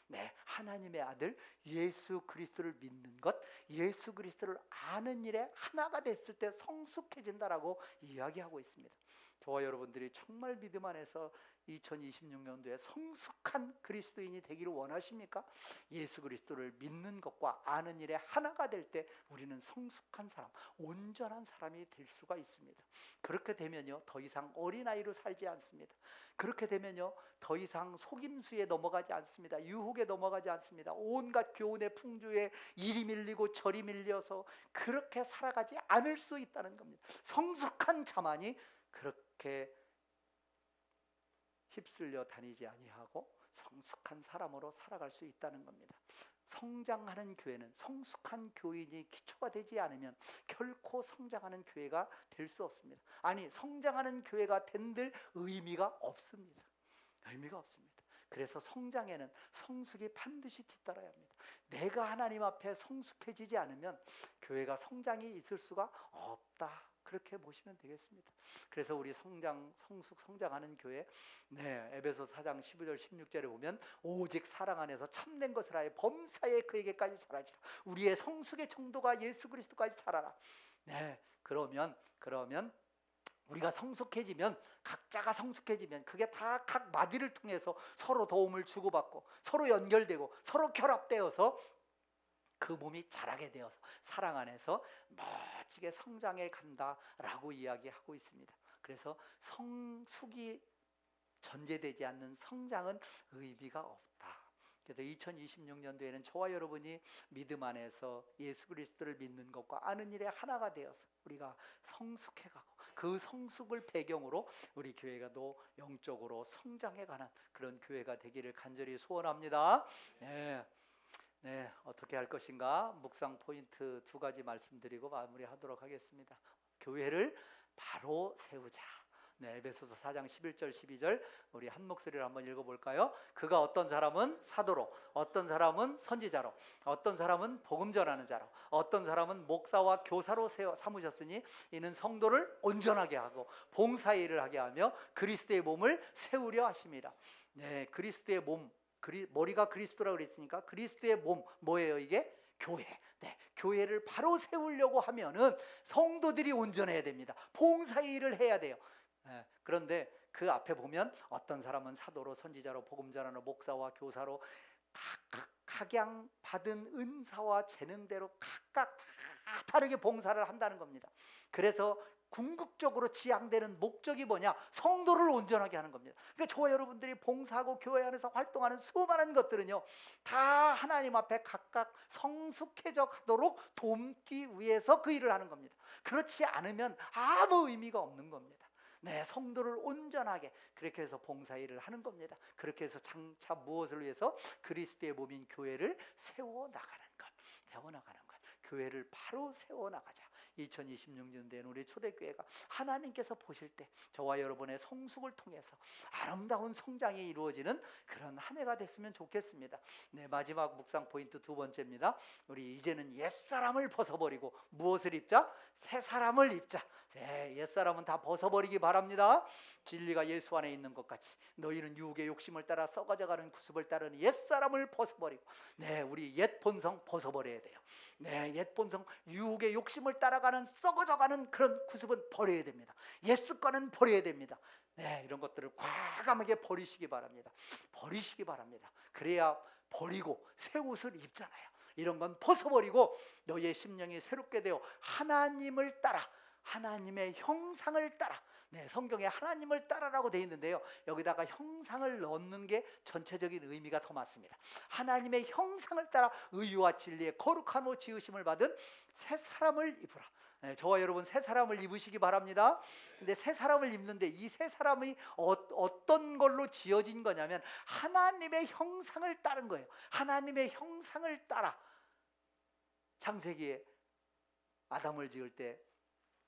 네, 하나님의 아들 예수 그리스도를 믿는 것, 예수 그리스도를 아는 일에 하나가 됐을 때 성숙해진다라고 이야기하고 있습니다. 저와 여러분들이 정말 믿음 안에서 2026년도에 성숙한 그리스도인이 되기를 원하십니까? 예수 그리스도를 믿는 것과 아는 일에 하나가 될 때 우리는 성숙한 사람, 온전한 사람이 될 수가 있습니다. 그렇게 되면요, 더 이상 어린아이로 살지 않습니다. 그렇게 되면요, 더 이상 속임수에 넘어가지 않습니다. 유혹에 넘어가지 않습니다. 온갖 교훈의 풍조에 이리 밀리고 저리 밀려서 그렇게 살아가지 않을 수 있다는 겁니다. 성숙한 자만이 그렇게 휩쓸려 다니지 아니하고 성숙한 사람으로 살아갈 수 있다는 겁니다. 성장하는 교회는 성숙한 교인이 기초가 되지 않으면 결코 성장하는 교회가 될 수 없습니다. 아니, 성장하는 교회가 된들 의미가 없습니다. 의미가 없습니다. 그래서 성장에는 성숙이 반드시 뒤따라야 합니다. 내가 하나님 앞에 성숙해지지 않으면 교회가 성장이 있을 수가 없다, 그렇게 보시면 되겠습니다. 그래서 우리 성장하는 교회, 에베소 4장 15절 16절에 보면 오직 사랑 안에서 참된 것을 하여 범사에 그에게까지 자라지라. 우리의 성숙의 정도가 예수 그리스도까지 자라라. 그러면 우리가 성숙해지면, 각자가 성숙해지면 그게 다 각 마디를 통해서 서로 도움을 주고받고 서로 연결되고 서로 결합되어서 그 몸이 자라게 되어서 사랑 안에서 멋지게 성장해 간다라고 이야기하고 있습니다. 그래서 성숙이 전제되지 않는 성장은 의미가 없다. 그래서 2026년도에는 저와 여러분이 믿음 안에서 예수 그리스도를 믿는 것과 아는 일에 하나가 되어서 우리가 성숙해가고 그 성숙을 배경으로 우리 교회가 또 영적으로 성장해가는 그런 교회가 되기를 간절히 소원합니다. 어떻게 할 것인가? 묵상 포인트 2가지 말씀드리고 마무리하도록 하겠습니다. 교회를 바로 세우자. 에베소서 4장 11절 12절 우리 한 목소리로 한번 읽어볼까요? 그가 어떤 사람은 사도로, 어떤 사람은 선지자로, 어떤 사람은 복음 전하는 자로, 어떤 사람은 목사와 교사로 삼으셨으니 이는 성도를 온전하게 하고 봉사의 일을 하게 하며 그리스도의 몸을 세우려 하심이라. 그리스도의 몸, 머리가 그리스도라고 그랬으니까 그리스도의 몸 뭐예요? 이게 교회. 교회를 바로 세우려고 하면은 성도들이 온전해야 됩니다. 봉사의 일을 해야 돼요. 그런데 그 앞에 보면 어떤 사람은 사도로, 선지자로, 복음 전하로, 목사와 교사로 각각 각양 받은 은사와 재능대로 각각 다 다르게 봉사를 한다는 겁니다. 그래서 궁극적으로 지향되는 목적이 뭐냐? 성도를 온전하게 하는 겁니다. 그러니까 저와 여러분들이 봉사하고 교회 안에서 활동하는 수많은 것들은요, 다 하나님 앞에 각각 성숙해져 가도록 돕기 위해서 그 일을 하는 겁니다. 그렇지 않으면 아무 의미가 없는 겁니다. 성도를 온전하게 그렇게 해서 봉사일을 하는 겁니다. 그렇게 해서 장차 무엇을 위해서? 그리스도의 몸인 교회를 세워나가는 것. 교회를 바로 세워나가자. 2026년도에는 우리 초대교회가 하나님께서 보실 때 저와 여러분의 성숙을 통해서 아름다운 성장이 이루어지는 그런 한 해가 됐으면 좋겠습니다. 마지막 묵상 포인트 2번째입니다. 우리 이제는 옛사람을 벗어버리고 무엇을 입자? 새 사람을 입자. 옛사람은 다 벗어버리기 바랍니다. 진리가 예수 안에 있는 것 같이 너희는 유혹의 욕심을 따라 썩어져가는 구습을 따르는 옛사람을 벗어버리고, 우리 옛 본성 벗어버려야 돼요. 옛 본성, 유혹의 욕심을 따라가는 썩어져가는 그런 구습은 버려야 됩니다. 옛 습관은 버려야 됩니다. 이런 것들을 과감하게 버리시기 바랍니다. 그래야 버리고 새 옷을 입잖아요. 이런 건 벗어버리고 너희의 심령이 새롭게 되어 하나님을 따라, 하나님의 형상을 따라. 성경에 하나님을 따라라고 되어 있는데요, 여기다가 형상을 넣는 게 전체적인 의미가 더 맞습니다. 하나님의 형상을 따라 의와 진리의 거룩함으로 지으심을 받은 새 사람을 입으라. 저와 여러분 새 사람을 입으시기 바랍니다. 근데 새 사람을 입는데 이 새 사람이 어떤 걸로 지어진 거냐면 하나님의 형상을 따른 거예요. 하나님의 형상을 따라. 창세기에 아담을 지을 때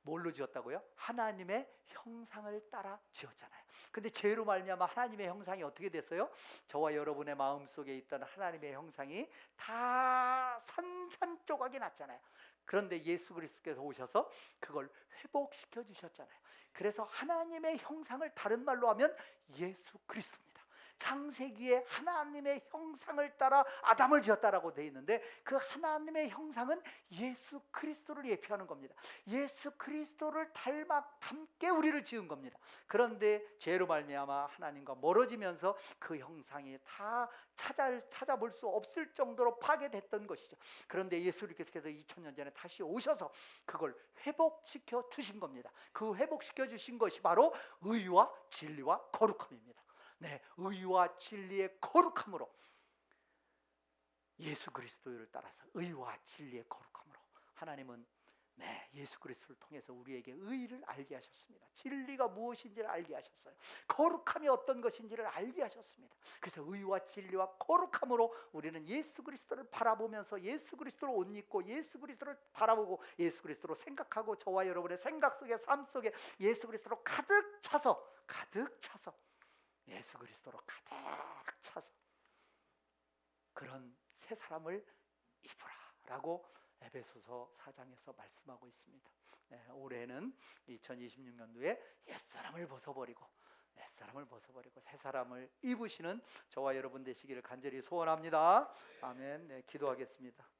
뭘로 지었다고요? 하나님의 형상을 따라 지었잖아요. 근데 죄로 말미암아 하나님의 형상이 어떻게 됐어요? 저와 여러분의 마음속에 있던 하나님의 형상이 다 산산조각이 났잖아요. 그런데 예수 그리스도께서 오셔서 그걸 회복시켜 주셨잖아요. 그래서 하나님의 형상을 다른 말로 하면 예수 그리스도입니다. 창세기에 하나님의 형상을 따라 아담을 지었다라고 되어 있는데 그 하나님의 형상은 예수 그리스도를 예표하는 겁니다. 예수 그리스도를 닮게 우리를 지은 겁니다. 그런데 죄로 말미암아 하나님과 멀어지면서 그 형상이 다 찾아볼 수 없을 정도로 파괴됐던 것이죠. 그런데 예수 그리스도께서 2000년 전에 다시 오셔서 그걸 회복시켜 주신 겁니다. 그 회복시켜 주신 것이 바로 의와 진리와 거룩함입니다. 의와 진리의 거룩함으로, 예수 그리스도를 따라서 의와 진리의 거룩함으로 하나님은 네, 예수 그리스도를 통해서 우리에게 의를 알게 하셨습니다. 진리가 무엇인지를 알게 하셨어요. 거룩함이 어떤 것인지를 알게 하셨습니다. 그래서 의와 진리와 거룩함으로 우리는 예수 그리스도를 바라보면서 예수 그리스도를 옷 입고 예수 그리스도를 바라보고 예수 그리스도로 생각하고 저와 여러분의 생각 속에 삶 속에 예수 그리스도로 가득 차서 예수 그리스도로 가득 차서 그런 새 사람을 입으라라고 에베소서 4장에서 말씀하고 있습니다. 네, 올해는 2026년도에 옛사람을 벗어버리고 새 사람을 입으시는 저와 여러분 되시기를 간절히 소원합니다. 아멘. 네, 기도하겠습니다.